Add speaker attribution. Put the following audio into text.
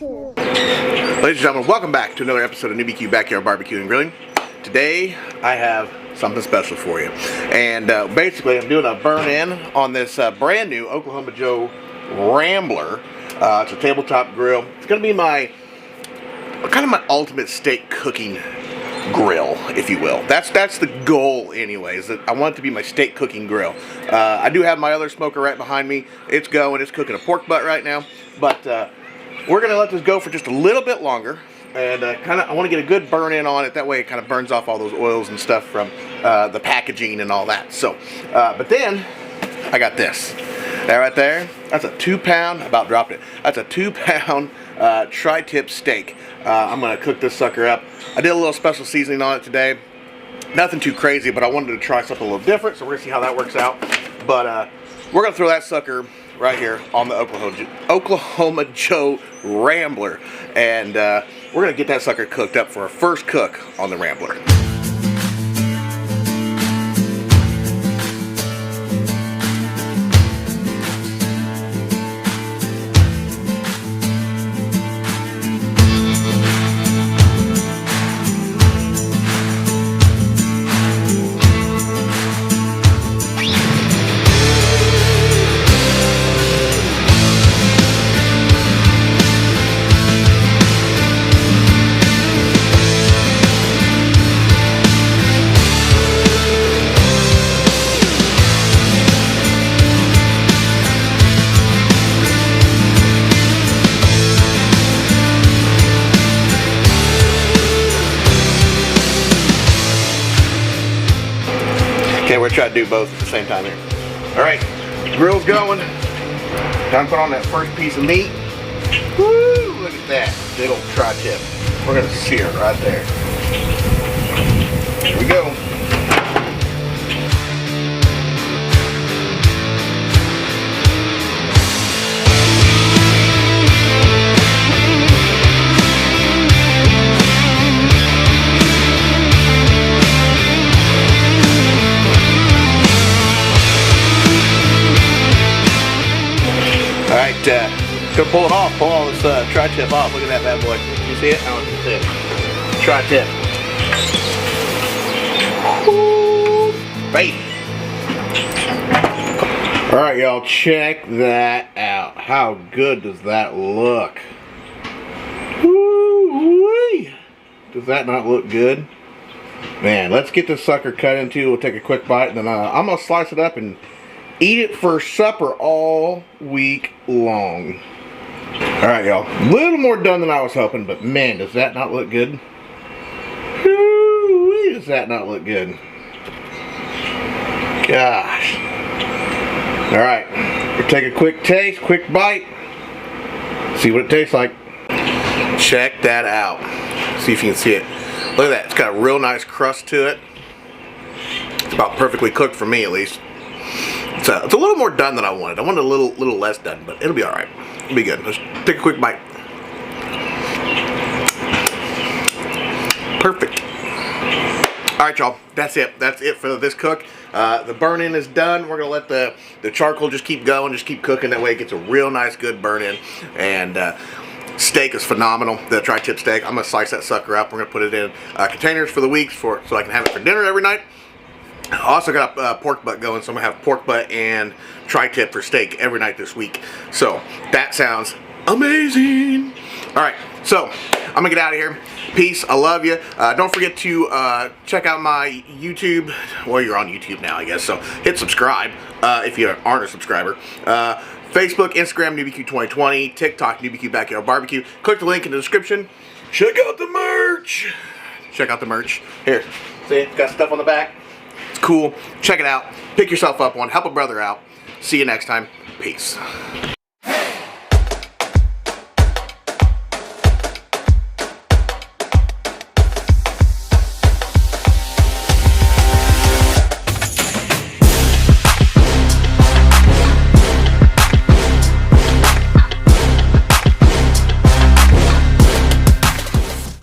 Speaker 1: Barbecue.
Speaker 2: Ladies and gentlemen, welcome back to another episode of NewBQ Backyard Barbecue and Grilling. Today, I have something special for you. And basically, I'm doing a burn-in on this brand new Oklahoma Joe Rambler. It's a tabletop grill. It's going to be my ultimate steak cooking grill, if you will. That's the goal anyways. I want it to be my steak cooking grill. I do have my other smoker right behind me. It's going. It's cooking a pork butt right now. But we're going to let this go for just a little bit longer. And I want to get a good burn in on it. That way it kind of burns off all those oils and stuff from the packaging and all that. So, but then I got this. That right there, that's a 2-pound, about dropped it. That's a 2-pound tri-tip steak. I'm going to cook this sucker up. I did a little special seasoning on it today. Nothing too crazy, but I wanted to try something a little different, so we're going to see how that works out. But we're going to throw that sucker right here on the Oklahoma Joe Rambler. And we're going to get that sucker cooked up for our first cook on the Rambler. Okay, we're trying to do both at the same time here. All right, grill's going. Time to put on that first piece of meat. Woo! Look at that big old tri-tip. We're gonna sear it right there. Here we go. Alright, gonna pull it off, pull all this tri-tip off. Look at that bad boy. You see it? I don't know if you see it. Tri-tip. Ooh, baby. Alright, y'all, check that out. How good does that look? Woo-wee. Does that not look good? Man, let's get this sucker cut into. We'll take a quick bite, and then I'm gonna slice it up and eat it for supper all week long. Alright, y'all. A little more done than I was hoping, but man, does that not look good? Woo-wee, does that not look good? Gosh. Alright. We'll take a quick taste, quick bite. See what it tastes like. Check that out. See if you can see it. Look at that. It's got a real nice crust to it. It's about perfectly cooked for me, at least. It's a little more done than I wanted. I wanted a little less done, but it'll be all right. It'll be good. Let's take a quick bite. Perfect. All right, y'all. That's it. That's it for this cook. The burn-in is done. We're gonna let the charcoal just keep going, just keep cooking. That way, it gets a real nice, good burn-in. And steak is phenomenal. The tri-tip steak. I'm gonna slice that sucker up. We're gonna put it in containers for the weeks so I can have it for dinner every night. I also got a pork butt going, so I'm going to have pork butt and tri-tip for steak every night this week. So, that sounds amazing. Alright, so, I'm going to get out of here. Peace, I love you. Don't forget to check out my YouTube. Well, you're on YouTube now, I guess, so hit subscribe if you aren't a subscriber. Facebook, Instagram, NewBQ2020, TikTok, NewBQ Backyard Barbecue. Click the link in the description. Check out the merch. Check out the merch. Here, see, it's got stuff on the back. It's cool. Check it out. Pick yourself up one. Help a brother out. See you next time. Peace.